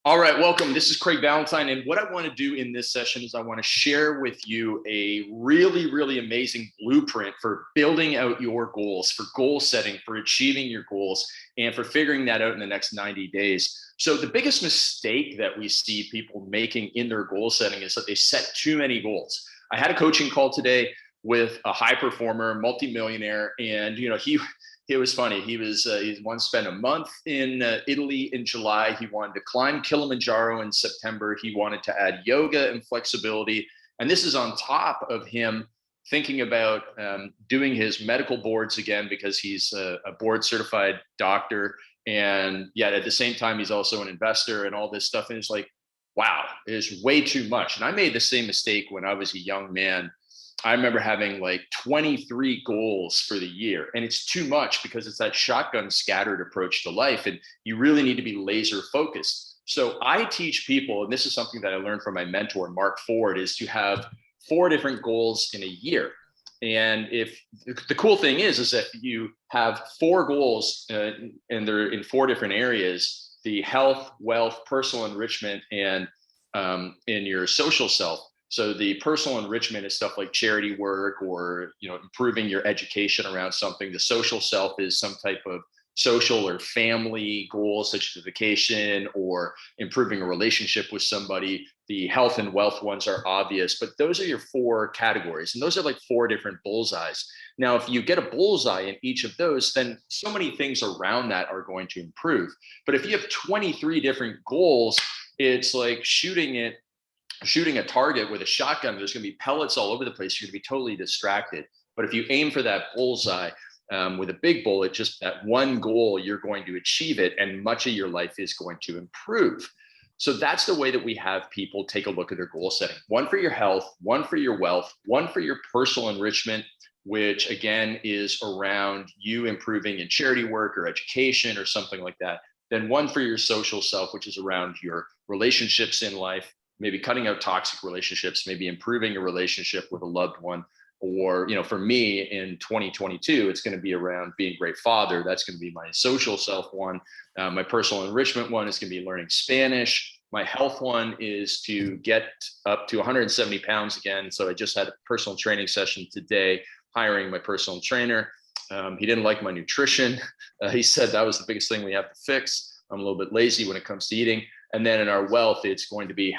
All right, welcome. This is Craig Ballantyne, and what I want to do in this session is I want to share with you a really, really amazing blueprint for building out your goals, for goal setting, for achieving your goals, and for figuring that out in the next 90 days. So the biggest mistake that we see people making in their goal setting is that they set too many goals. I had a coaching call today with a high performer, multimillionaire, and it was funny. He once spent a month in Italy in July. He wanted to climb Kilimanjaro in September. He wanted to add yoga and flexibility. And this is on top of him thinking about doing his medical boards again, because he's a board certified doctor. And yet at the same time, he's also an investor and all this stuff. And it's like, wow, it is way too much. And I made the same mistake when I was a young man. I remember having like 23 goals for the year, and it's too much because it's that shotgun scattered approach to life, and you really need to be laser focused. So I teach people, and this is something that I learned from my mentor, Mark Ford, is to have 4 different goals in a year. And if the cool thing is that you have 4 goals and they're in 4 different areas: the health, wealth, personal enrichment, and in your social self. So the personal enrichment is stuff like charity work or, improving your education around something. The social self is some type of social or family goals, such as vacation or improving a relationship with somebody. The health and wealth ones are obvious, but those are your 4 categories. And those are like 4 different bullseyes. Now, if you get a bullseye in each of those, then so many things around that are going to improve. But if you have 23 different goals, it's like shooting a target with a shotgun. There's going to be pellets all over the place. You're going to be totally distracted. But if you aim for that bullseye with a big bullet, just that one goal, you're going to achieve it, and much of your life is going to improve. So that's the way that we have people take a look at their goal setting. 1 for your health, 1 for your wealth, 1 for your personal enrichment, which again is around you improving in charity work or education or something like that. Then 1 for your social self, which is around your relationships in life, maybe cutting out toxic relationships, maybe improving a relationship with a loved one. Or, for me in 2022, it's going to be around being a great father. That's going to be my social self one. My personal enrichment one is going to be learning Spanish. My health one is to get up to 170 pounds again. So I just had a personal training session today, hiring my personal trainer. He didn't like my nutrition. He said that was the biggest thing we have to fix. I'm a little bit lazy when it comes to eating. And then in our wealth, it's going to be,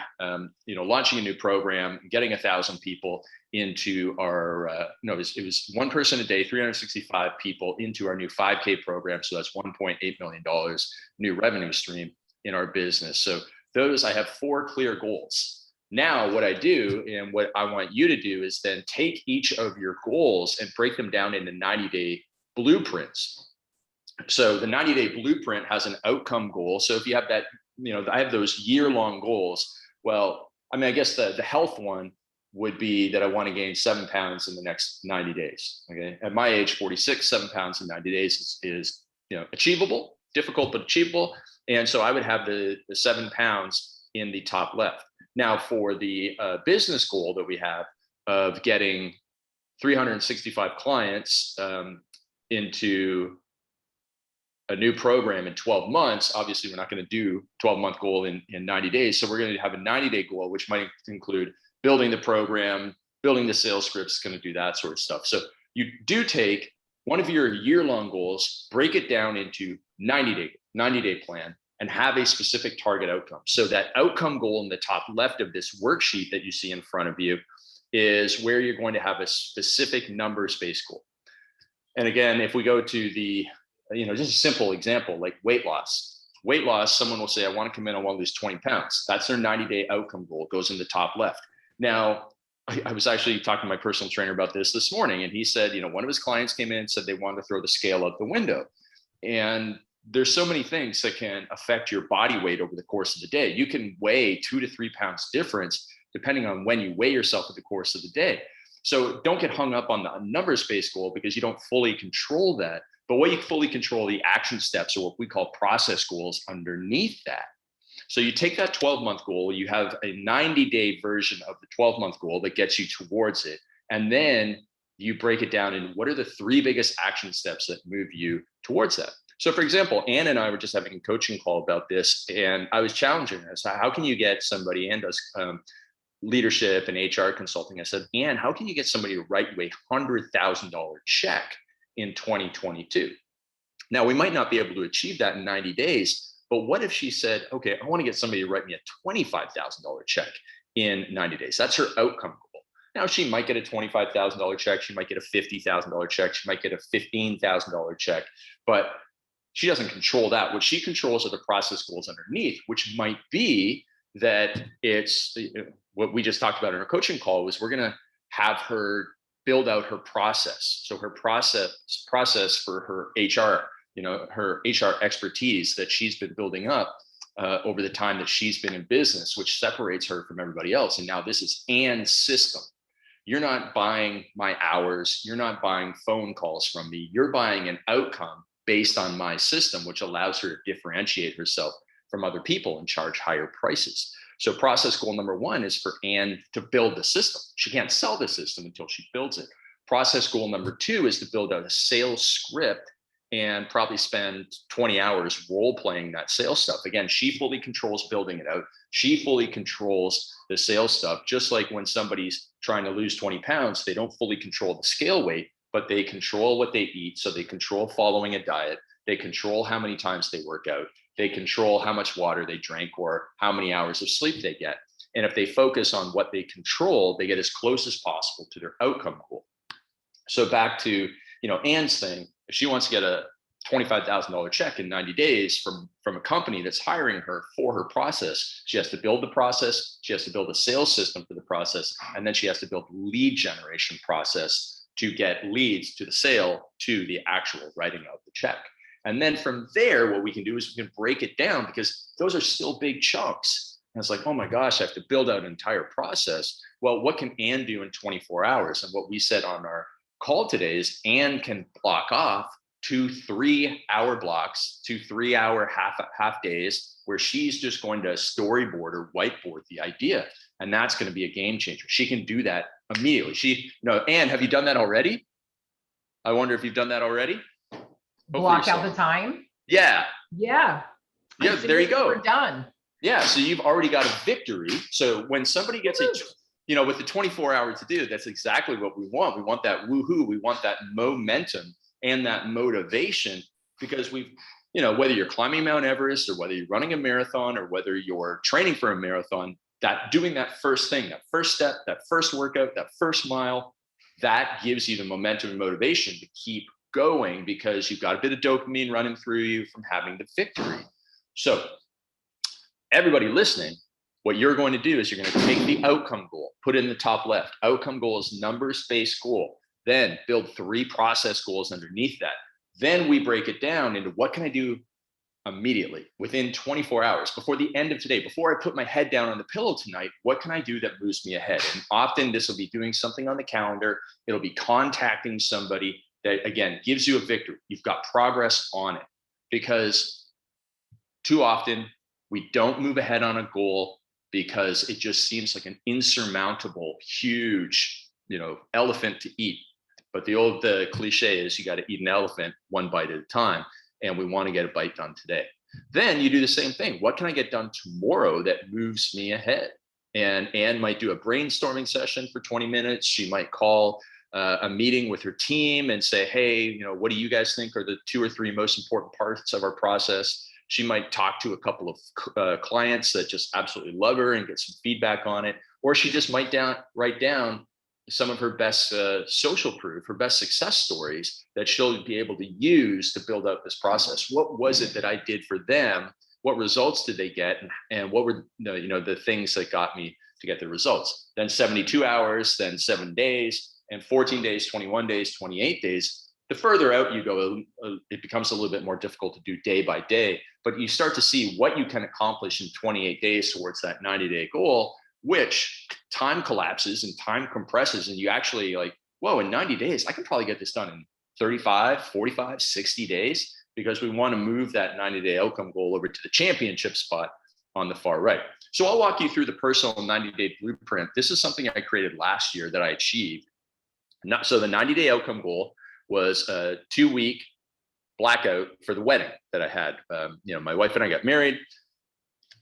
launching a new program, getting 1,000 people into our, it was 1 person a day, 365 people into our new 5K program. So that's $1.8 million new revenue stream in our business. So I have 4 clear goals. Now, what I do and what I want you to do is then take each of your goals and break them down into 90-day blueprints. So the 90-day blueprint has an outcome goal. So if you have that, I have those year-long goals. Well, I guess the health one would be that I want to gain 7 pounds in the next 90 days. Okay. At my age, 46, 7 pounds in 90 days is achievable, difficult, but achievable. And so I would have the 7 pounds in the top left. Now for the business goal that we have of getting 365 clients into a new program in 12 months, obviously we're not going to do 12-month goal in 90 days. So we're going to have a 90-day goal, which might include building the program, building the sales scripts, going to do that sort of stuff. So you do take one of your year-long goals, break it down into 90-day plan, and have a specific target outcome. So that outcome goal in the top left of this worksheet that you see in front of you is where you're going to have a specific numbers-based goal. And again, if we go to the just a simple example, like weight loss. Someone will say, I want to come in, I want to lose 20 pounds. That's their 90-day outcome goal. It goes in the top left. Now, I was actually talking to my personal trainer about this morning, and he said, one of his clients came in and said they wanted to throw the scale out the window. And there's so many things that can affect your body weight over the course of the day. You can weigh 2 to 3 pounds difference depending on when you weigh yourself at the course of the day. So don't get hung up on the numbers-based goal because you don't fully control that. But what you fully control the action steps, or what we call process goals, underneath that. So you take that 12-month goal, you have a 90-day version of the 12-month goal that gets you towards it. And then you break it down in what are the 3 biggest action steps that move you towards that. So for example, Ann and I were just having a coaching call about this, and I was challenging her. So how can you get somebody, Ann does leadership and HR consulting. I said, Ann, how can you get somebody to write you $100,000 check in 2022? Now, we might not be able to achieve that in 90 days, but what if she said, okay, I want to get somebody to write me a $25,000 check in 90 days? That's her outcome goal. Now, she might get a $25,000 check. She might get a $50,000 check. She might get a $15,000 check, but she doesn't control that. What she controls are the process goals underneath, which might be that it's what we just talked about in our coaching call was we're going to have her build out her process. So her process for her HR, her HR expertise that she's been building up over the time that she's been in business, which separates her from everybody else. And now this is Ann's system. You're not buying my hours. You're not buying phone calls from me. You're buying an outcome based on my system, which allows her to differentiate herself from other people and charge higher prices. So process goal number one is for Ann to build the system. She can't sell the system until she builds it. Process goal number two is to build out a sales script and probably spend 20 hours role playing that sales stuff. Again, she fully controls building it out. She fully controls the sales stuff. Just like when somebody's trying to lose 20 pounds, they don't fully control the scale weight, but they control what they eat. So they control following a diet. They control how many times they work out. They control how much water they drink or how many hours of sleep they get. And if they focus on what they control, they get as close as possible to their outcome goal. So back to, Ann's thing, if she wants to get a $25,000 check in 90 days from a company that's hiring her for her process, she has to build the process. She has to build a sales system for the process. And then she has to build lead generation process to get leads to the sale, to the actual writing of the check. And then from there, what we can do is we can break it down because those are still big chunks. And it's like, oh my gosh, I have to build out an entire process. Well, what can Ann do in 24 hours? And what we said on our call today is Ann can block off 2 3-hour blocks, 2 3-hour half days where she's just going to storyboard or whiteboard the idea. And that's going to be a game changer. She can do that immediately. Ann, have you done that already? I wonder if you've done that already. Block out the time. Yeah. There you go. We're done. Yeah. So you've already got a victory. So when somebody gets with the 24-hour to do, that's exactly what we want. We want that woohoo. We want that momentum and that motivation because whether you're climbing Mount Everest or whether you're running a marathon or whether you're training for a marathon, that doing that first thing, that first step, that first workout, that first mile, that gives you the momentum and motivation to keep going because you've got a bit of dopamine running through you from having the victory. So everybody listening, what you're going to do is you're going to take the outcome goal, put it in the top left. Outcome goal is numbers-based goal. Then build 3 process goals underneath that. Then we break it down into what can I do immediately within 24 hours before the end of today, before I put my head down on the pillow tonight, what can I do that moves me ahead? And often this will be doing something on the calendar. It'll be contacting somebody that, again, gives you a victory. You've got progress on it because too often we don't move ahead on a goal because it just seems like an insurmountable, huge, elephant to eat. But the cliche is you got to eat an elephant one bite at a time. And we want to get a bite done today. Then you do the same thing. What can I get done tomorrow that moves me ahead? And Ann might do a brainstorming session for 20 minutes. She might call a meeting with her team and say, hey, what do you guys think are the 2 or 3 most important parts of our process? She might talk to a couple of clients that just absolutely love her and get some feedback on it. Or she just might write down some of her best social proof, her best success stories that she'll be able to use to build up this process. What was it that I did for them? What results did they get? And what were the things that got me to get the results? Then 72 hours, then 7 days, and 14 days, 21 days, 28 days. The further out you go, it becomes a little bit more difficult to do day by day, but you start to see what you can accomplish in 28 days towards that 90-day goal, which time collapses and time compresses. And you actually in 90 days, I can probably get this done in 35, 45, 60 days because we want to move that 90-day outcome goal over to the championship spot on the far right. So I'll walk you through the personal 90-day blueprint. This is something I created last year that I achieved. So the 90-day outcome goal was a 2-week blackout for the wedding that I had. My wife and I got married.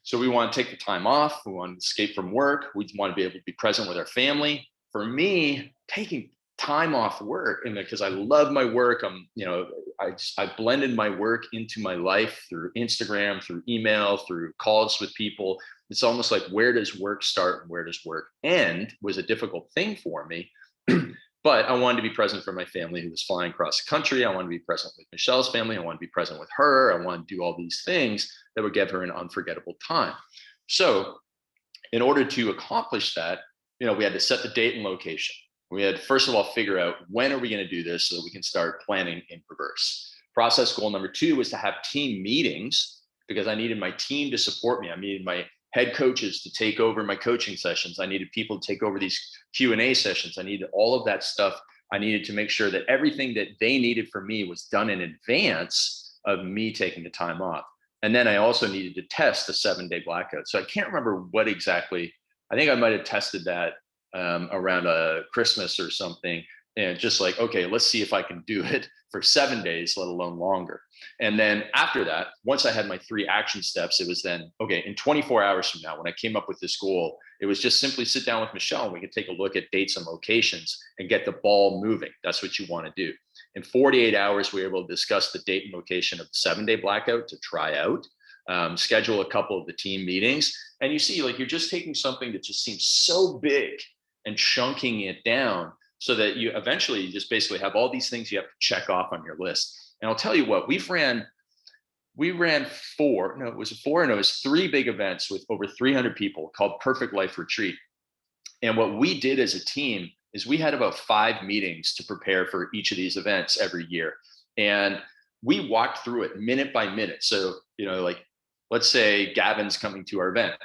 So we want to take the time off. We want to escape from work. We want to be able to be present with our family. For me, taking time off work, and because I love my work, I blended my work into my life through Instagram, through email, through calls with people. It's almost like, where does work start and where does work end was a difficult thing for me. But I wanted to be present for my family who was flying across the country. I wanted to be present with Michelle's family. I wanted to be present with her. I wanted to do all these things that would give her an unforgettable time. So in order to accomplish that, we had to set the date and location. We had, first of all, figure out when are we going to do this so that we can start planning in reverse. Process goal number 2 was to have team meetings, because I needed my team to support me. I needed my head coaches to take over my coaching sessions. I needed people to take over these Q&A sessions. I needed all of that stuff. I needed to make sure that everything that they needed from me was done in advance of me taking the time off. And then I also needed to test the 7-day blackout. So I can't remember what exactly, I think I might've tested that around Christmas or something. And just like, okay, let's see if I can do it for 7 days, let alone longer. And then after that, once I had my 3 action steps, it was then, okay, in 24 hours from now, when I came up with this goal, it was just simply sit down with Michelle and we could take a look at dates and locations and get the ball moving. That's what you want to do. In 48 hours, we were able to discuss the date and location of the 7-day blackout to try out, schedule a couple of the team meetings. And you see, like, you're just taking something that just seems so big and chunking it down, so that you eventually just basically have all these things you have to check off on your list. And I'll tell you what, we ran 3 big events with over 300 people called Perfect Life Retreat. And what we did as a team is we had about 5 meetings to prepare for each of these events every year. And we walked through it minute by minute. So, like, let's say Gavin's coming to our event.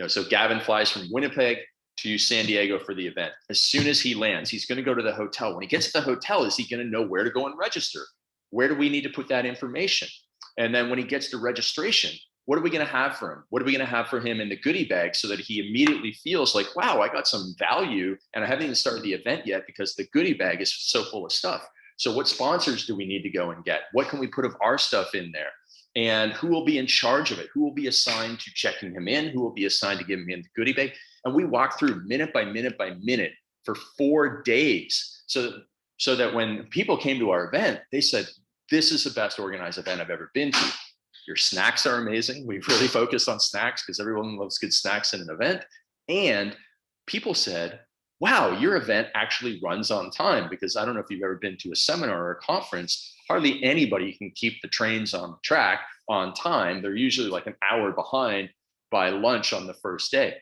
So Gavin flies from Winnipeg to San Diego for the event. As soon as he lands, he's going to go to the hotel. When he gets to the hotel, is he going to know where to go and register? Where do we need to put that information? And then when he gets to registration, what are we going to have for him? What are we going to have for him in the goodie bag so that he immediately feels like, wow, I got some value and I haven't even started the event yet because the goodie bag is so full of stuff. So what sponsors do we need to go and get? What can we put of our stuff in there? And who will be in charge of it? Who will be assigned to checking him in? Who will be assigned to giving him the goodie bag? And we walked through minute by minute by minute for 4 days. So that when people came to our event, they said, this is the best organized event I've ever been to. Your snacks are amazing. We really focused on snacks because everyone loves good snacks in an event. And people said, wow, your event actually runs on time, because I don't know if you've ever been to a seminar or a conference, hardly anybody can keep the trains on track on time. They're usually like an hour behind by lunch on the first day.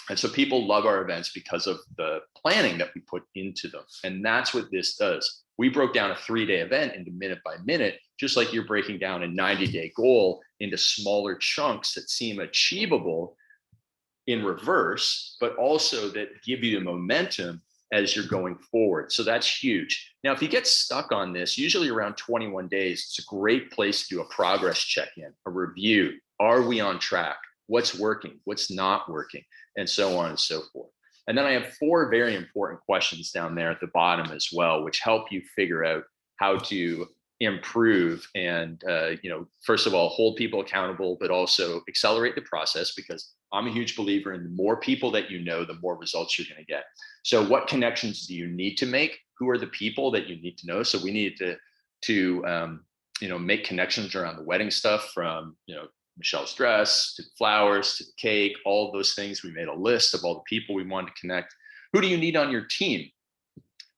And so people love our events because of the planning that we put into them. And that's what this does. We broke down a 3-day event into minute by minute, just like you're breaking down a 90-day goal into smaller chunks that seem achievable in reverse, but also that give you the momentum as you're going forward. So that's huge. Now, if you get stuck on this, usually around 21 days, it's a great place to do a progress check-in, a review. Are we on track? What's working? What's not working? And so on and so forth. And then I have 4 very important questions down there at the bottom as well, which help you figure out how to improve and, first of all, hold people accountable, but also accelerate the process, because I'm a huge believer in the more people that you know, the more results you're going to get. So what connections do you need to make? Who are the people that you need to know? So we needed to make connections around the wedding stuff, from, Michelle's dress to the flowers to the cake, all of those things. We made a list of all the people we wanted to connect. Who do you need on your team?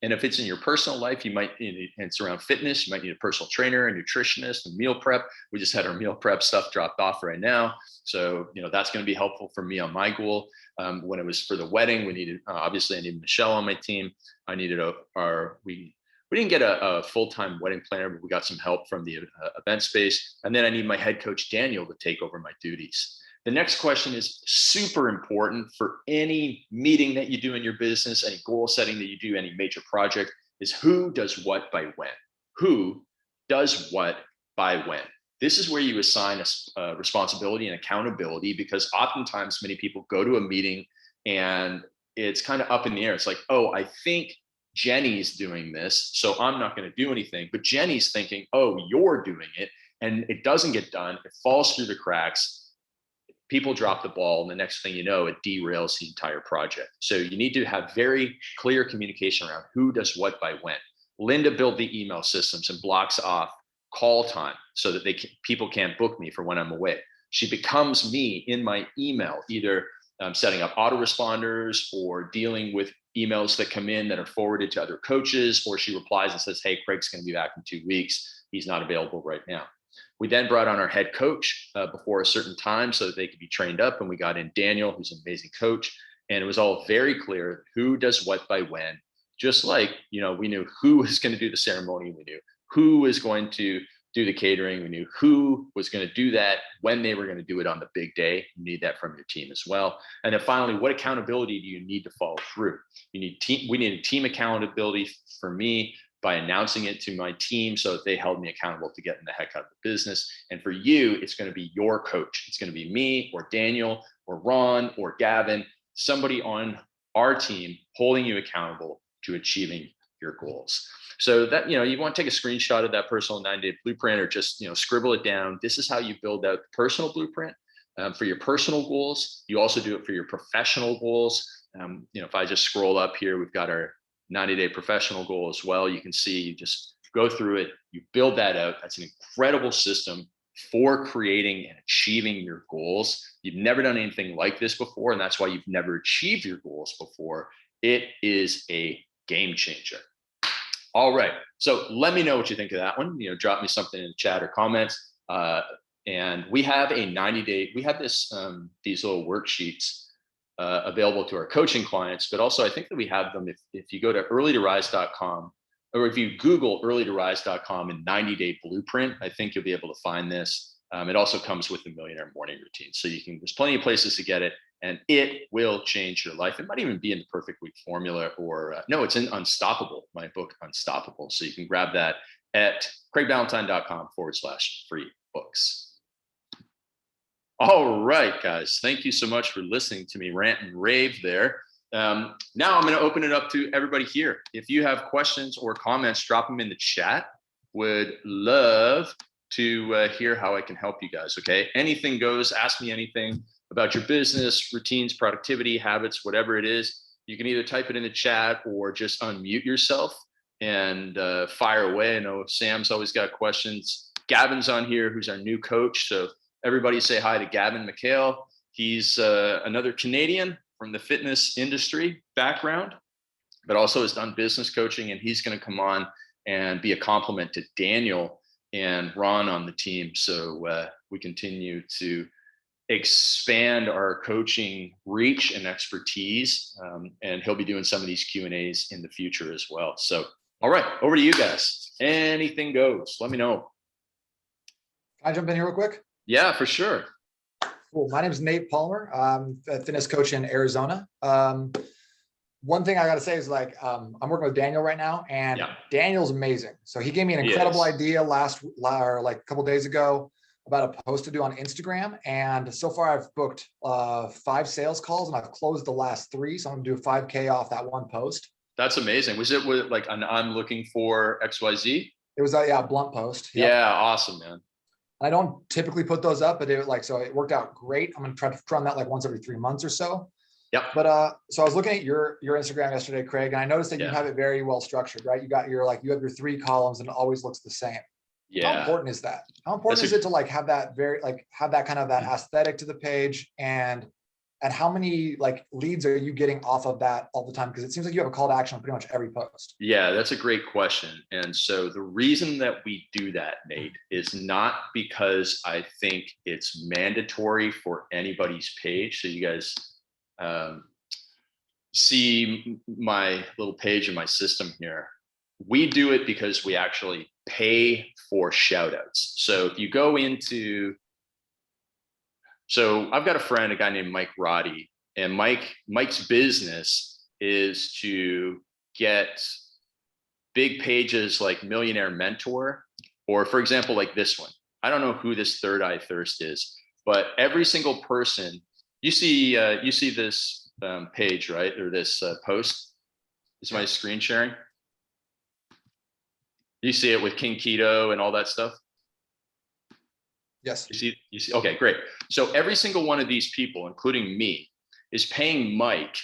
And if it's in your personal life, and it's around fitness, you might need a personal trainer, a nutritionist, a meal prep. We just had our meal prep stuff dropped off right now. So, that's going to be helpful for me on my goal. When it was for the wedding, we needed, obviously I needed Michelle on my team. I needed we didn't get a full-time wedding planner, but we got some help from the event space. And then I need my head coach, Daniel, to take over my duties. The next question is super important for any meeting that you do in your business, any goal setting that you do, any major project, is who does what by when? Who does what by when? This is where you assign a responsibility and accountability, because oftentimes many people go to a meeting and it's kind of up in the air. It's like, oh, I think Jenny's doing this, so I'm not going to do anything. But Jenny's thinking, oh, you're doing it, and it doesn't get done. It falls through the cracks. People drop the ball, and the next thing you know, it derails the entire project. So you need to have very clear communication around who does what by when. Linda built the email systems and blocks off call time so that people can't book me for when I'm away. She becomes me in my email, either setting up autoresponders or dealing with emails that come in that are forwarded to other coaches, or she replies and says, hey, Craig's going to be back in 2 weeks. He's not available right now. We then brought on our head coach before a certain time so that they could be trained up. And we got in Daniel, who's an amazing coach. And it was all very clear who does what by when. Just like, we knew who was going to do the ceremony. We knew who was going to do the catering. We knew who was going to do that, when they were going to do it on the big day. You need that from your team as well. And then finally, what accountability do you need to follow through? We needed team accountability for me by announcing it to my team so that they held me accountable to getting the heck out of the business. And for you, it's going to be your coach. It's going to be me or Daniel or Ron or Gavin, somebody on our team holding you accountable to achieving your goals. So that, you want to take a screenshot of that personal 90-day blueprint, or just, scribble it down. This is how you build out the personal blueprint for your personal goals. You also do it for your professional goals. If I just scroll up here, we've got our 90-day professional goal as well. You can see, you just go through it, you build that out. That's an incredible system for creating and achieving your goals. You've never done anything like this before, and that's why you've never achieved your goals before. It is a game changer. All right, so let me know what you think of that one. Drop me something in the chat or comments. And we have a 90-day, we have this these little worksheets available to our coaching clients, but also I think that we have them if you go to earlytorise.com, or if you Google earlytorise.com and 90-day blueprint, I think you'll be able to find this. It also comes with the Millionaire Morning Routine. So there's plenty of places to get it, and it will change your life. It might even be in the Perfect Week formula, or no, it's in Unstoppable, my book, Unstoppable. So you can grab that at craigballantyne.com/free books. All right, guys, thank you so much for listening to me rant and rave there. Now I'm going to open it up to everybody here. If you have questions or comments, drop them in the chat. Would love to hear how I can help you guys. Okay, anything goes. Ask me anything about your business, routines, productivity, habits, whatever it is. You can either type it in the chat or just unmute yourself and fire away. I know Sam's always got questions. Gavin's on here, who's our new coach. So everybody say hi to Gavin McHale. He's another Canadian from the fitness industry background, but also has done business coaching, and he's going to come on and be a complement to Daniel and Ron on the team. So we continue to expand our coaching reach and expertise, and he'll be doing some of these Q&As in the future as well. So, all right, over to you guys. Anything goes. Let me know. Can I jump in here real quick? Yeah, for sure. Cool. My name is Nate Palmer. I'm a fitness coach in Arizona. One thing I got to say is I'm working with Daniel right now, and Daniel's amazing. So he gave me an incredible idea like a couple days ago about a post to do on Instagram. And so far I've booked 5 sales calls, and I've closed the last 3. So I'm gonna do a 5K off that one post. That's amazing. Was it with like I'm looking for XYZ? It was a blunt post. Yep. Yeah, awesome, man. I don't typically put those up, but so it worked out great. I'm gonna try to run that like once every 3 months or so. Yeah. But so I was looking at your Instagram yesterday, Craig, and I noticed that you have it very well structured, right? You have your 3 columns, and it always looks the same. Yeah. How important is that? How important is it to have that have that kind of that aesthetic to the page, and how many leads are you getting off of that all the time? Because it seems like you have a call to action on pretty much every post. Yeah, that's a great question. And so the reason that we do that, Nate, is not because I think it's mandatory for anybody's page. So you guys see my little page in my system here. We do it because we actually pay for shout outs. So if you go into, so I've got a guy named Mike Roddy, and Mike's business is to get big pages like Millionaire Mentor, or for example, like this one. I don't know who this Third Eye Thirst is, but every single person, you see this page, right? Or this post. Is my screen sharing? You see it with King Keto and all that stuff? Yes. You see, okay, great. So every single one of these people, including me, is paying Mike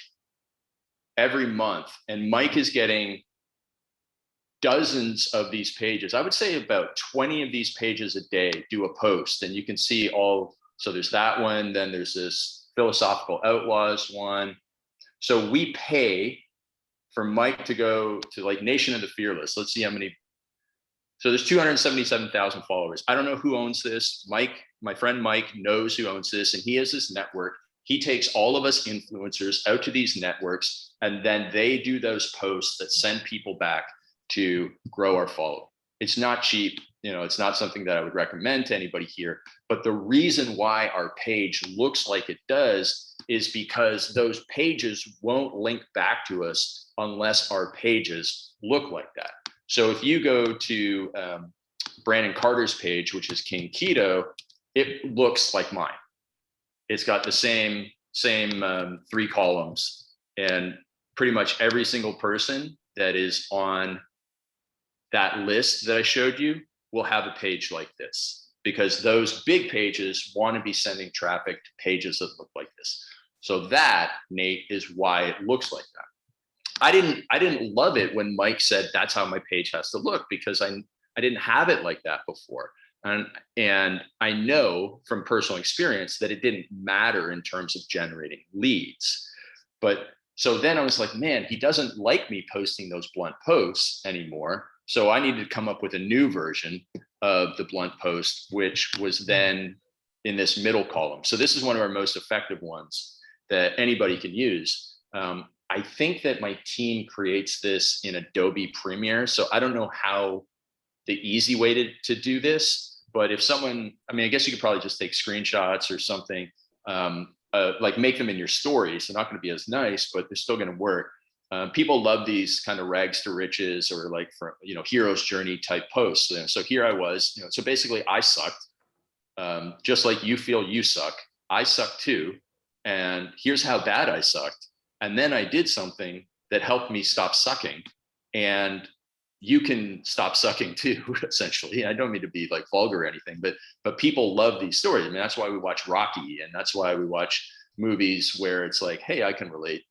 every month, and Mike is getting dozens of these pages. I would say about 20 of these pages a day do a post, and you can see all. So there's that one, then there's this Philosophical Outlaws one. So we pay for Mike to go to like Nation of the Fearless. Let's see how many. So there's 277,000 followers. I don't know who owns this. Mike, my friend Mike, knows who owns this, and he has this network. He takes all of us influencers out to these networks, and then they do those posts that send people back to grow our follow. It's not cheap. It's not something that I would recommend to anybody here. But the reason why our page looks like it does is because those pages won't link back to us unless our pages look like that. So if you go to Brandon Carter's page, which is King Keto, it looks like mine. It's got the same 3 columns, and pretty much every single person that is on that list that I showed you will have a page like this, because those big pages want to be sending traffic to pages that look like this. So that, Nate, is why it looks like that. I didn't love it when Mike said that's how my page has to look, because I didn't have it like that before. And I know from personal experience that it didn't matter in terms of generating leads. But so then I was like, man, he doesn't like me posting those blunt posts anymore. So I needed to come up with a new version of the blunt post, which was then in this middle column. So this is one of our most effective ones that anybody can use. I think that my team creates this in Adobe Premiere. So I don't know how the easy way to do this, but if someone, I guess you could probably just take screenshots or something, like make them in your stories. They're not going to be as nice, but they're still going to work. People love these kind of rags to riches or like for, hero's journey type posts. So here I was, so basically I sucked, just like you feel you suck. I suck too. And here's how bad I sucked. And then I did something that helped me stop sucking. And you can stop sucking too, essentially. I don't mean to be like vulgar or anything, but people love these stories. That's why we watch Rocky, and that's why we watch movies where it's like, hey, I can relate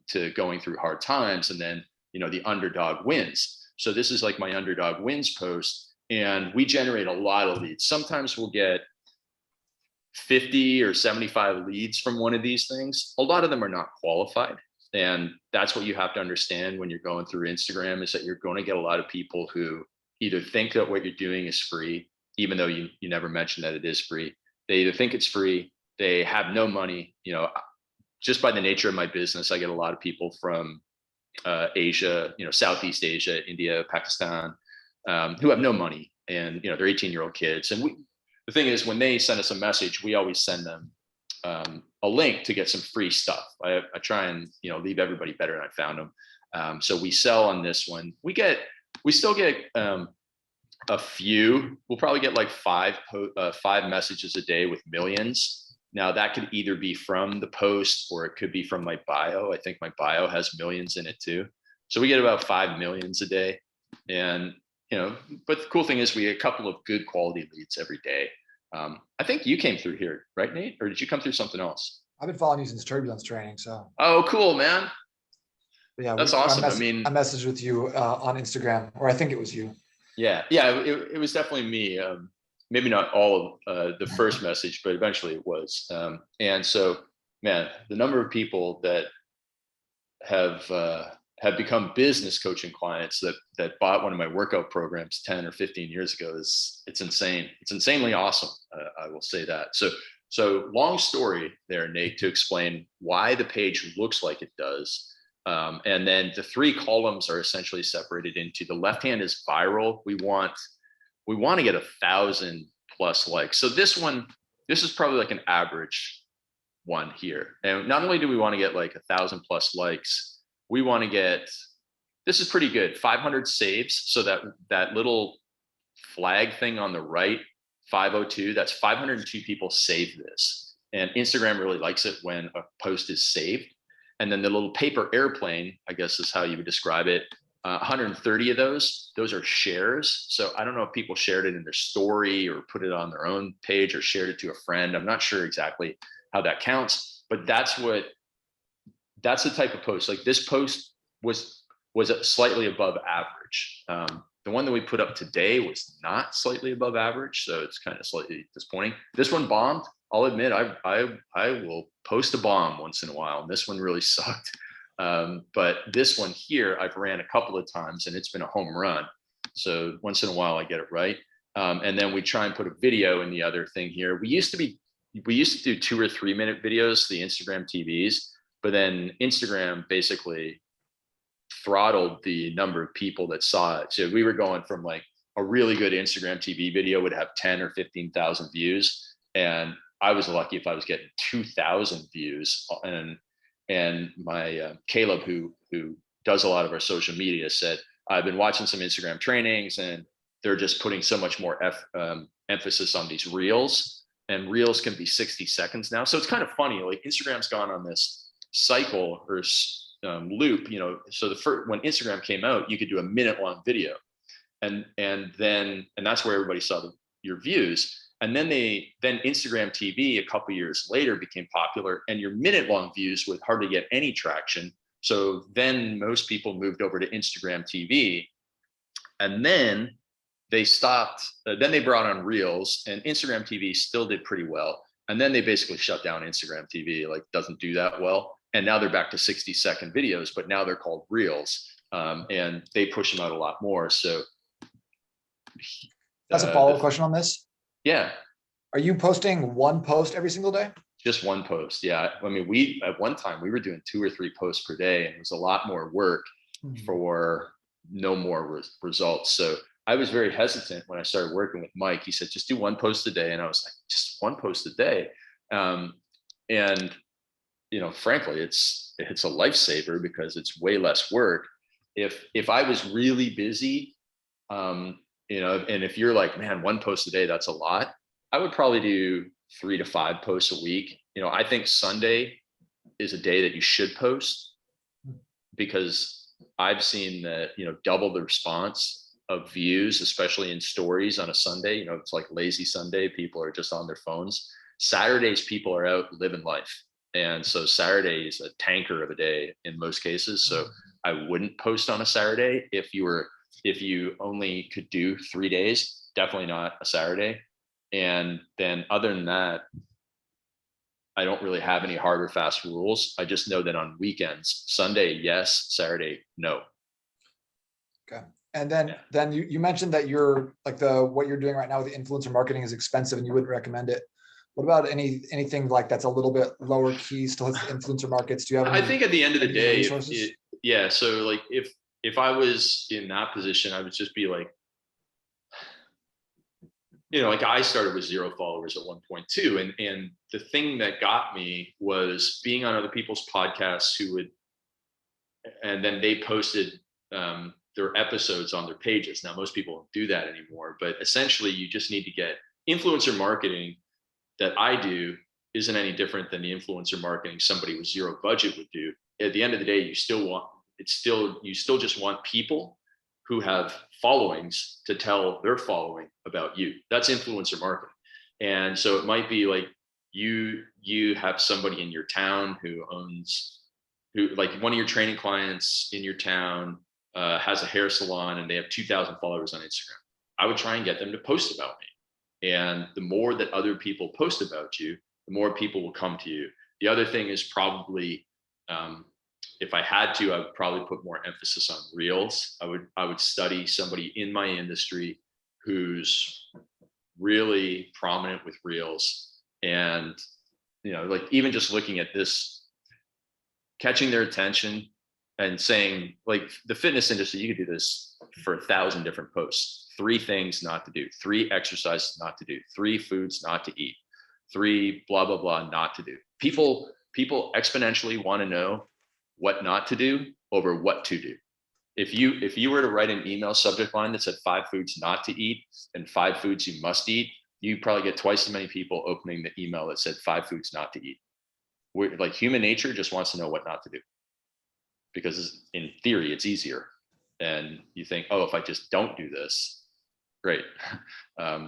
to going through hard times, and then the underdog wins. So this is like my underdog wins post, and we generate a lot of leads. Sometimes we'll get 50 or 75 leads from one of these things. A lot of them are not qualified. And that's what you have to understand when you're going through Instagram, is that you're going to get a lot of people who either think that what you're doing is free, even though you never mention that it is free. They either think it's free, they have no money. Just by the nature of my business, I get a lot of people from Asia, Southeast Asia, India, Pakistan, who have no money, and they're 18-year-old kids. And the thing is, when they send us a message, we always send them a link to get some free stuff. I try and leave everybody better than I found them. So we sell on this one. We still get a few. We'll probably get like five messages a day with millions. Now that could either be from the post or it could be from my bio. I think my bio has millions in it too. So we get about 5 millions a day. And but the cool thing is we get a couple of good quality leads every day. I think you came through here, right, Nate? Or did you come through something else? I've been following you since turbulence training. So. Oh, cool, man. Yeah, that's awesome. I messaged with you on Instagram, or I think it was you. Yeah, it was definitely me. Maybe not all of the first message, but eventually it was. And so, man, the number of people that have become business coaching clients that bought one of my workout programs 10 or 15 years ago it's insane. It's insanely awesome. I will say that. So long story there, Nate, to explain why the page looks like it does. And then the 3 columns are essentially separated into, the left hand is viral. We want to get 1,000 plus likes. So this is probably like an average one here. And not only do we want to get like 1,000 plus likes, we want to get, this is pretty good, 500 saves. So that little flag thing on the right, 502, that's 502 people saved this. And Instagram really likes it when a post is saved. And then the little paper airplane, I guess is how you would describe it. 130 of those are shares. So I don't know if people shared it in their story or put it on their own page or shared it to a friend. I'm not sure exactly how that counts, but that's the type of post. Like this post was slightly above average. The one that we put up today was not slightly above average, so it's kind of slightly disappointing. This one bombed. I'll admit, I will post a bomb once in a while, and this one really sucked. But this one here, I've ran a couple of times, and it's been a home run. So once in a while, I get it right. And then we try and put a video in the other thing here. We used to do 2 or 3 minute videos, the Instagram TVs, but then Instagram basically throttled the number of people that saw it. So we were going from like a really good Instagram TV video would have 10 or 15,000 views. And I was lucky if I was getting 2,000 views. And my Caleb, who does a lot of our social media, said, I've been watching some Instagram trainings and they're just putting so much more emphasis on these reels, and reels can be 60 seconds now. So it's kind of funny, like Instagram's gone on this cycle or loop, so when Instagram came out, you could do a minute-long video, and that's where everybody saw your views. And then Instagram TV a couple years later became popular, and your minute-long views would hardly get any traction. So then most people moved over to Instagram TV, and then they stopped. Then they brought on Reels, and Instagram TV still did pretty well. And then they basically shut down Instagram TV, like doesn't do that well. And now they're back to 60-second videos, but now they're called Reels, and they push them out a lot more. So that's a follow-up question on this. Yeah. Are you posting one post every single day? Just one post. Yeah. I mean, at one time we were doing 2 or 3 posts per day, and it was a lot more work for no more results. So I was very hesitant when I started working with Mike. He said, just do 1 post a day. And I was like, just 1 post a day. And frankly, it's a lifesaver because it's way less work. If I was really busy, and if you're like, man, 1 post a day, that's a lot, I would probably do 3 to 5 posts a week. I think Sunday is a day that you should post, because I've seen that, double the response of views, especially in stories on a Sunday. It's like lazy Sunday. People are just on their phones. Saturdays, people are out living life. And so Saturday is a tanker of a day in most cases. So I wouldn't post on a Saturday. If you only could do 3 days, definitely not a Saturday. And then other than that, I don't really have any hard or fast rules. I just know that on weekends, Sunday, yes, Saturday, no. Okay. And then you mentioned that you're like what you're doing right now with the influencer marketing is expensive and you wouldn't recommend it. What about anything like that's a little bit lower key still has influencer markets? Do you have I think at the end of the day, yeah. So like if I was in that position, I would just be like, like I started with 0 followers at one point too. And the thing that got me was being on other people's podcasts and then they posted their episodes on their pages. Now, most people don't do that anymore, but essentially you just need to get influencer marketing that I do isn't any different than the influencer marketing somebody with 0 budget would do. At the end of the day, you still just want people who have followings to tell their following about you. That's influencer marketing. And so it might be like you have somebody in your town who like one of your training clients in your town has a hair salon and they have 2,000 followers on Instagram. I would try and get them to post about me. And the more that other people post about you, the more people will come to you. The other thing is probably, if I had to, I would probably put more emphasis on Reels. I would study somebody in my industry who's really prominent with Reels, and like even just looking at this, catching their attention and saying, like the fitness industry, you could do this for 1,000 different posts. 3 things not to do, 3 exercises not to do, 3 foods not to eat, 3 blah blah blah not to do. People exponentially want to know what not to do over what to do. If you were to write an email subject line that said 5 foods not to eat and 5 foods you must eat, you probably get twice as many people opening the email that said 5 foods not to eat. like human nature just wants to know what not to do, because in theory it's easier. And you think, oh, if I just don't do this, great.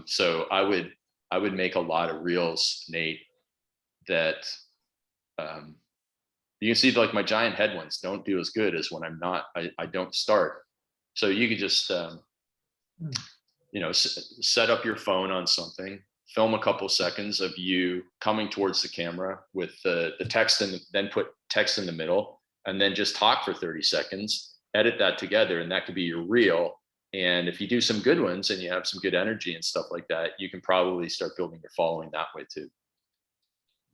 So I would make a lot of reels, Nate, that you can see, like my giant head ones don't do as good as when I don't start. So you could just, set up your phone on something, film a couple seconds of you coming towards the camera with the text, and then put text in the middle, and then just talk for 30 seconds, edit that together, and that could be your reel. And if you do some good ones and you have some good energy and stuff like that, you can probably start building your following that way too.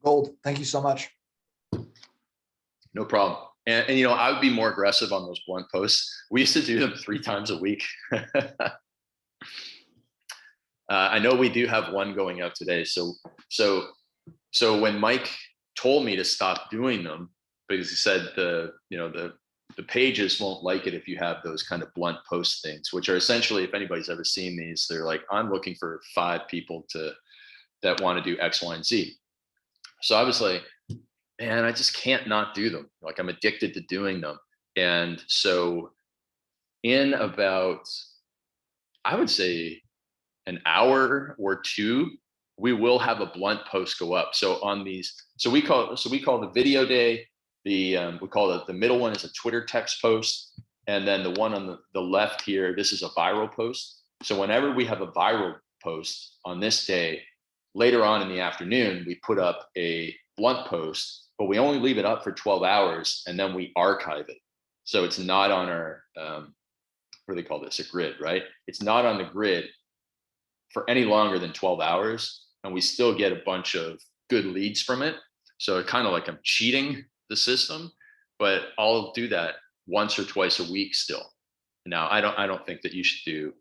Gold. Thank you so much. No problem. And I would be more aggressive on those blunt posts. We used to do them 3 times a week. I know we do have one going out today. So when Mike told me to stop doing them, because he said the pages won't like it if you have those kind of blunt post things, which are essentially, if anybody's ever seen these, they're like, I'm looking for 5 people that want to do X, Y, and Z. So I was like, man, I just can't not do them. Like, I'm addicted to doing them. And so in about, I would say, an hour or 2, we will have a blunt post go up. So on these, we call the video day, we call it, the middle one is a Twitter text post. And then the one on the left here, this is a viral post. So whenever we have a viral post on this day, later on in the afternoon, we put up a blunt post, but we only leave it up for 12 hours and then we archive it. So it's not on our, what do they call this? A grid, right? It's not on the grid for any longer than 12 hours. And we still get a bunch of good leads from it. So it kind of like I'm cheating the system, but I'll do that once or twice a week still. Now, I don't think that you should do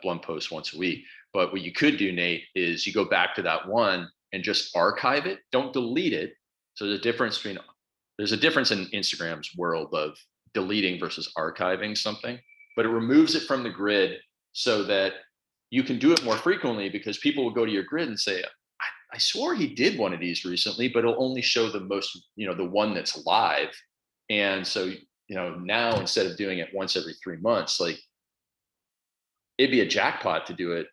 blunt posts once a week, but what you could do, Nate, is you go back to that one and just archive it. Don't delete it. So there's a difference in Instagram's world of deleting versus archiving something, but it removes it from the grid so that you can do it more frequently, because people will go to your grid and say, I swore he did one of these recently, but it'll only show the most, the one that's live. And so, now instead of doing it once every 3 months, like, it'd be a jackpot to do it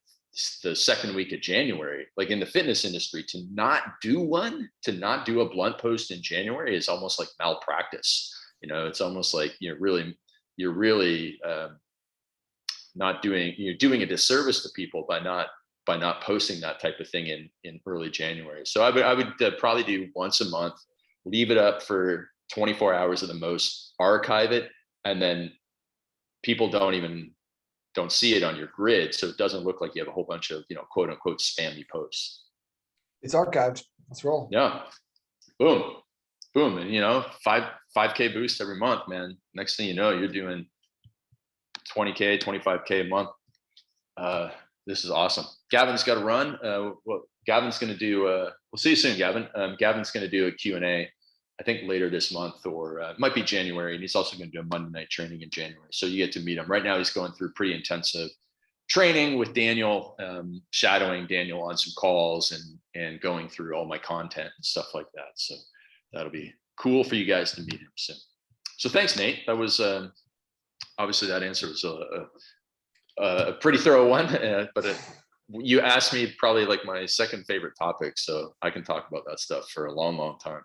the second week of January. Like in the fitness industry, to not do a blunt post in January is almost like malpractice. It's almost like you're really you're doing a disservice to people by not posting that type of thing in early January. So I would probably do once a month, leave it up for 24 hours at the most, archive it, and then people don't see it on your grid, so it doesn't look like you have a whole bunch of quote unquote spammy posts. It's archived. Let's roll. Yeah. Boom. And 5K boost every month, man. Next thing you know, you're doing 20K, 25K a month. This is awesome. Gavin's got to run. Gavin's going to do, we'll see you soon, Gavin. Gavin's going to do a Q&A, I think later this month, or it might be January. And he's also going to do a Monday night training in January. So you get to meet him. Right now, he's going through pretty intensive training with Daniel, shadowing Daniel on some calls and going through all my content and stuff like that. So that'll be cool for you guys to meet him soon. So thanks, Nate. That was, obviously that answer was a pretty thorough one, but you asked me probably like my second favorite topic, so I can talk about that stuff for a long, long time.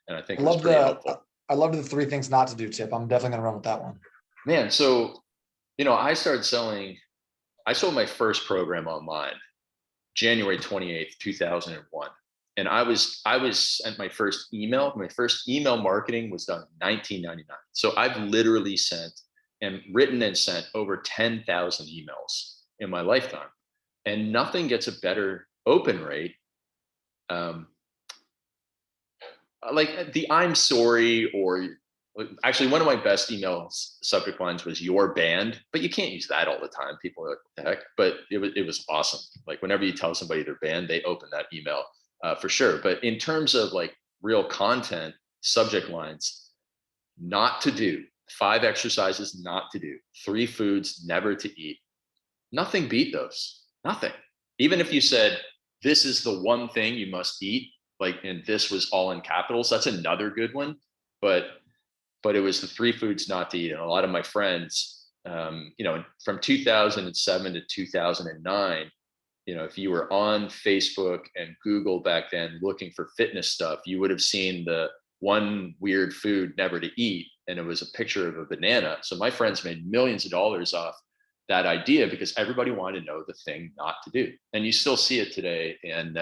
And I think it's pretty helpful. I love the 3 things not to do tip. I'm definitely gonna run with that one. Man, so I sold my first program online January 28th, 2001. And I was sent my first email. My first email marketing was done in 1999. So I've literally written and sent over 10,000 emails in my lifetime, and nothing gets a better open rate. Like the I'm sorry, or actually one of my best email subject lines was "you're banned," but you can't use that all the time. People are like, what the heck? But it was awesome. Like whenever you tell somebody they're banned, they open that email for sure. But in terms of like real content, subject lines, not to do. 5 exercises not to do, 3 foods never to eat. Nothing beat those. Nothing. Even if you said, this is the one thing you must eat, like, and this was all in capitals. That's another good one. But it was the 3 foods not to eat. And a lot of my friends, from 2007 to 2009, if you were on Facebook and Google back then looking for fitness stuff, you would have seen the one weird food never to eat. And it was a picture of a banana. So my friends made millions of dollars off that idea because everybody wanted to know the thing not to do. And you still see it today. And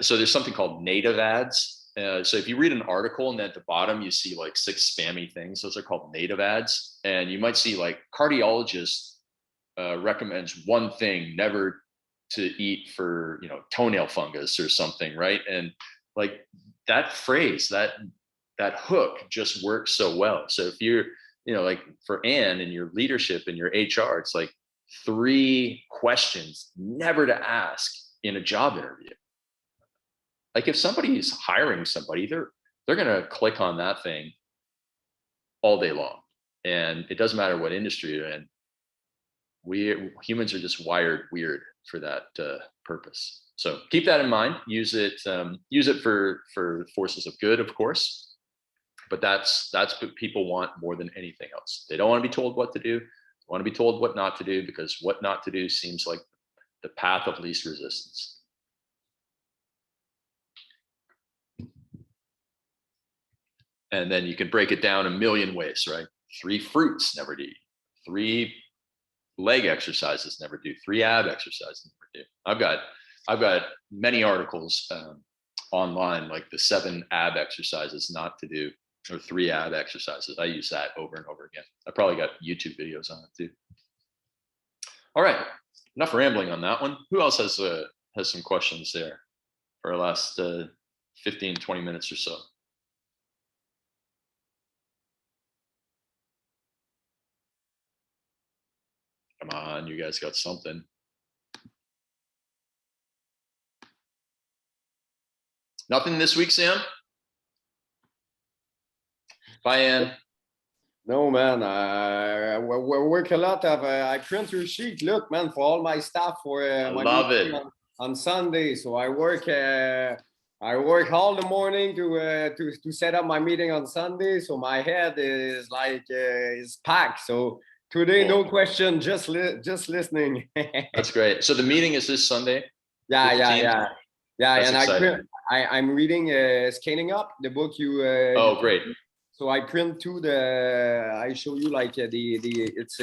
so there's something called native ads. So if you read an article and at the bottom you see like 6 spammy things, those are called native ads. And you might see like cardiologist recommends one thing never to eat for toenail fungus or something, right? And like that phrase, that hook just works so well. So if you're like for Anne and your leadership and your HR, it's like 3 questions never to ask in a job interview. Like if somebody is hiring somebody, they're going to click on that thing all day long. And it doesn't matter what industry you're in. We humans are just wired weird for that purpose. So keep that in mind. Use it for forces of good, of course. But that's what people want more than anything else. They don't want to be told what to do. They want to be told what not to do, because what not to do seems like the path of least resistance. And then you can break it down a million ways, right? 3 fruits never to eat, 3 leg exercises never do, 3 ab exercises never do. I've got many articles online, like the 7 ab exercises not to do, or 3 ab exercises. I use that over and over again. I probably got YouTube videos on it too. All right, enough rambling on that one. Who else has some questions there for our last 15, 20 minutes or so? Come on, you guys got something. Nothing this week, Sam? Bye, Ann. No, man. We work a lot of. I print your sheet. Look, man, for all my staff for my love it on Sunday. So I work all the morning to set up my meeting on Sunday. So my head is like is packed. So today, cool. No question, just listening. That's great. So the meeting is this Sunday? Yeah. That's and exciting. I'm reading Scaling Up, the book you. Oh, great. So I print I show you like it's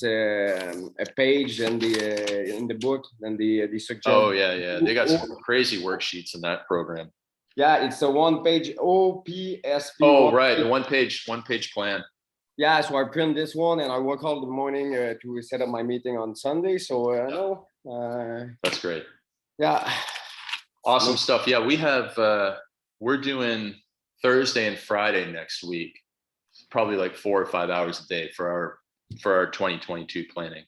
a page and in the book and the suggestion. Oh yeah. They got some crazy worksheets in that program. Yeah, it's a 1-page OPSP. Oh, right. The one page plan. Yeah, so I print this one and I work all the morning to set up my meeting on Sunday. So that's great. Yeah. Awesome stuff. Yeah, we have we're doing Thursday and Friday next week, probably like 4 or 5 hours a day for our 2022 planning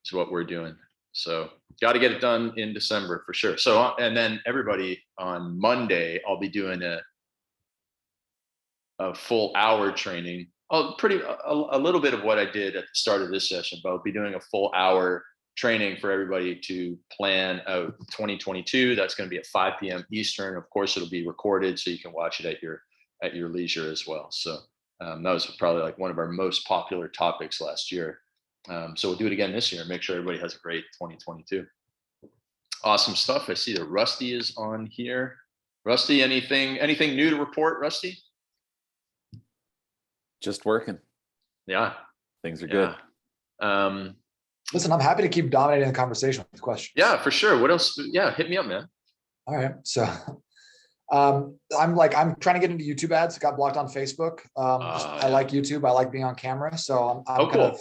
is what we're doing. So got to get it done in December for sure. So, and then everybody on Monday, I'll be doing a full hour training. A little bit of what I did at the start of this session, but I'll be doing a full hour training for everybody to plan out 2022. That's going to be at 5 p.m. Eastern. Of course, it'll be recorded so you can watch it at your leisure as well. So that was probably like one of our most popular topics last year. So we'll do it again this year and make sure everybody has a great 2022. Awesome stuff. I see that Rusty is on here. Rusty, anything new to report, Rusty? Just working. Yeah. Things are good. Listen, I'm happy to keep dominating the conversation with questions. Yeah, for sure. What else? Yeah, hit me up, man. All right. So I'm trying to get into YouTube ads. Got blocked on Facebook. I like YouTube. I like being on camera. So I'm kind of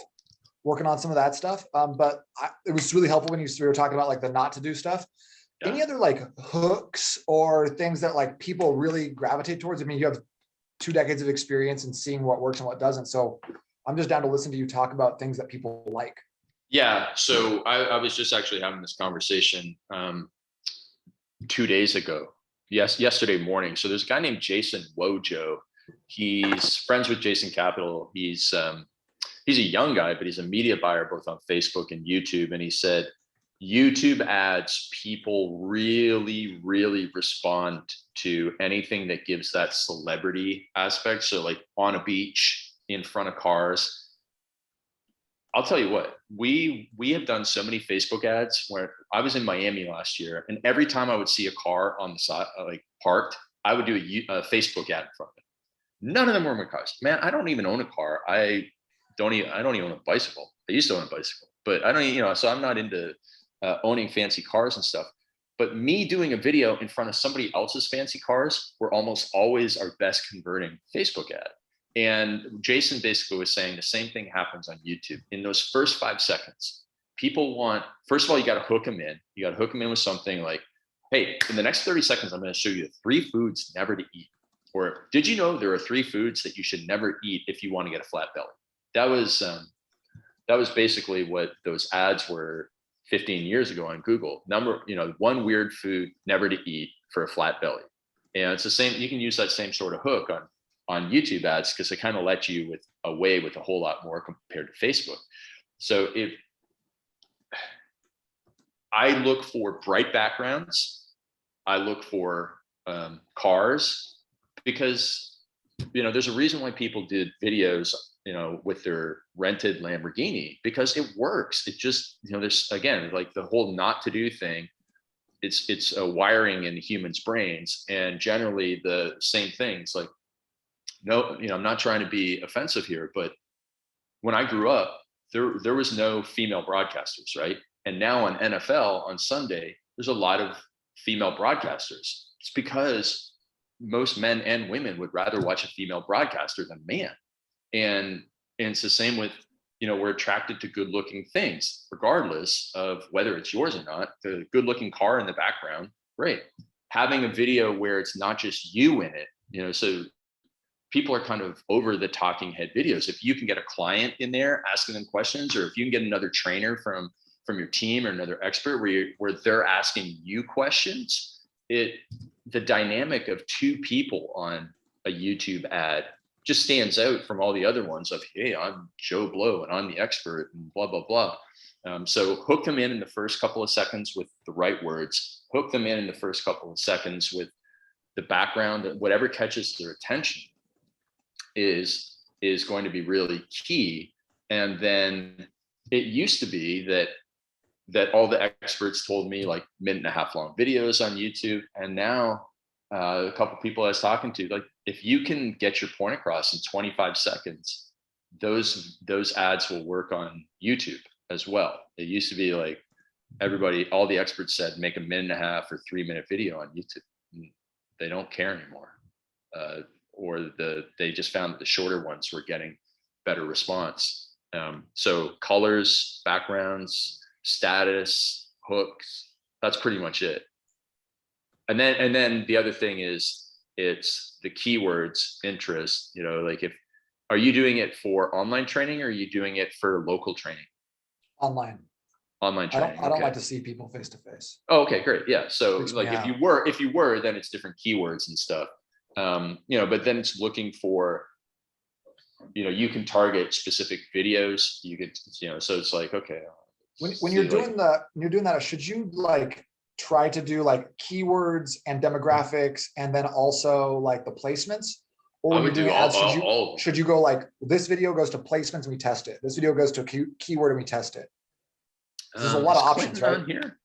working on some of that stuff. But it was really helpful when you were talking about like the not to do stuff. Yeah. Any other like hooks or things that like people really gravitate towards? I mean, you have 2 decades of experience in seeing what works and what doesn't. So I'm just down to listen to you talk about things that people like. Yeah. So I was just actually having this conversation 2 days ago. Yesterday morning. So there's a guy named Jason Wojo. He's friends with Jason Capital. He's a young guy, but he's a media buyer both on Facebook and YouTube. And he said, YouTube ads, people really, really respond to anything that gives that celebrity aspect. So like on a beach, in front of cars. I'll tell you what, we have done so many Facebook ads where I was in Miami last year, and every time I would see a car on the side, like parked, I would do a Facebook ad in front of it. None of them were my cars. Man, I don't even own a car. I don't even own a bicycle. I used to own a bicycle, but I don't, so I'm not into owning fancy cars and stuff. But me doing a video in front of somebody else's fancy cars were almost always our best converting Facebook ad. And Jason basically was saying the same thing happens on YouTube. In those first 5 seconds, people want, first of all, you got to hook them in. You got to hook them in with something like, hey, in the next 30 seconds, I'm going to show you 3 foods never to eat. Or did you know there are 3 foods that you should never eat if you want to get a flat belly? That was basically what those ads were 15 years ago on Google. One weird food never to eat for a flat belly. And it's the same, you can use that same sort of hook on YouTube ads because they kind of let you away with a whole lot more compared to Facebook. So if I look for bright backgrounds, I look for cars, because there's a reason why people did videos with their rented Lamborghini, because it works. It just there's, again, like the whole not to do thing, it's a wiring in humans' brains, and generally the same things. Like, no, I'm not trying to be offensive here, but when I grew up, there was no female broadcasters, right? And now on NFL on Sunday, there's a lot of female broadcasters. It's because most men and women would rather watch a female broadcaster than a man. And it's the same with, we're attracted to good looking things, regardless of whether it's yours or not. The good looking car in the background, great. Having a video where it's not just you in it, so people are kind of over the talking head videos. If you can get a client in there asking them questions, or if you can get another trainer from your team or another expert where they're asking you questions, the dynamic of 2 people on a YouTube ad just stands out from all the other ones of, hey, I'm Joe Blow and I'm the expert and blah, blah, blah. So hook them in the first couple of seconds with the right words, hook them in the first couple of seconds with the background, whatever catches their attention is going to be really key. And then it used to be that all the experts told me like 1.5 minute long videos on YouTube. And now a couple of people I was talking to, like, if you can get your point across in 25 seconds, those ads will work on YouTube as well. It used to be like all the experts said, make a 1.5 minute or 3 minute video on YouTube. And they don't care anymore. Or they just found that the shorter ones were getting better response. So colors, backgrounds, status, hooks, that's pretty much it. And then the other thing is, it's the keywords, interest, like are you doing it for online training, or are you doing it for local training? Online Training. I don't like to see people face to face. Oh, okay, great. Yeah. So like out. if you were, then it's different keywords and stuff. But then it's looking for, you can target specific videos. You could, so it's like, okay. When you're doing that, should you like try to do like keywords and demographics and then also like the placements? Or when you're doing ads, should you go like, this video goes to placements and we test it, this video goes to a keyword and we test it? There's a lot of options, right? Here,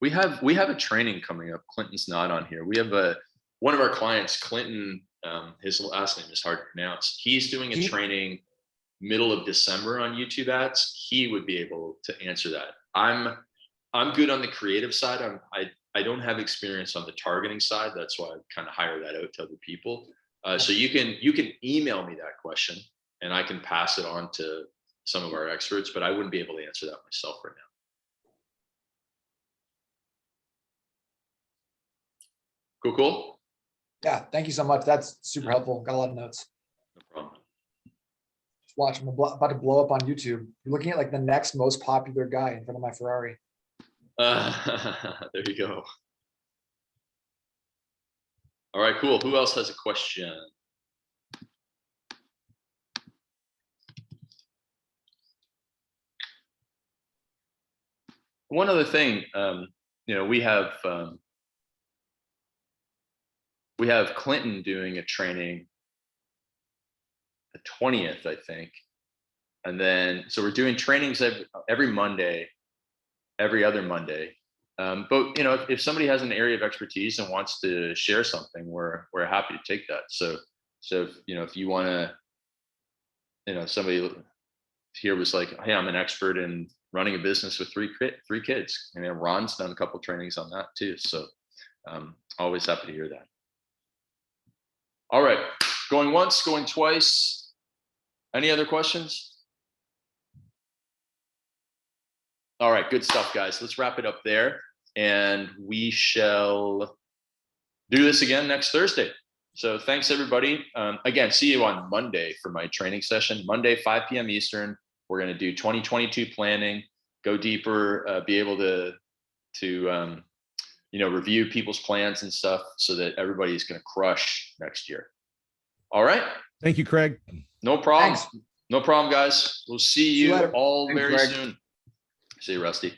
we have a training coming up. Clinton's not on here. We have one of our clients, Clinton, his last name is hard to pronounce. He's doing a training middle of December on YouTube ads. He would be able to answer that. I'm good on the creative side. I don't have experience on the targeting side. That's why I kind of hire that out to other people. So you can email me that question and I can pass it on to some of our experts, but I wouldn't be able to answer that myself right now. Cool. Yeah, thank you so much. That's super helpful. Got a lot of notes. No problem. Just watch, I'm about to blow up on YouTube. You're looking at like the next most popular guy in front of my Ferrari. There you go. All right, cool. Who else has a question? one other thing, we have Clinton doing a training the 20th, I think. And then, so we're doing trainings every Monday, every other Monday. But if somebody has an area of expertise and wants to share something, we're happy to take that. So if you want to, somebody here was like, hey, I'm an expert in running a business with three kids. And Ron's done a couple trainings on that too. So always happy to hear that. All right, going once, going twice. Any other questions? All right, good stuff, guys. Let's wrap it up there, and we shall do this again next Thursday. So thanks, everybody. Again, see you on Monday for my training session. Monday, 5 p.m. Eastern. We're going to do 2022 planning, go deeper, be able to review people's plans and stuff so that everybody's going to crush next year. All right. Thank you, Craig. No problem. Thanks. No problem, guys. We'll see you all Thanks, very Greg. soon. See you, Rusty.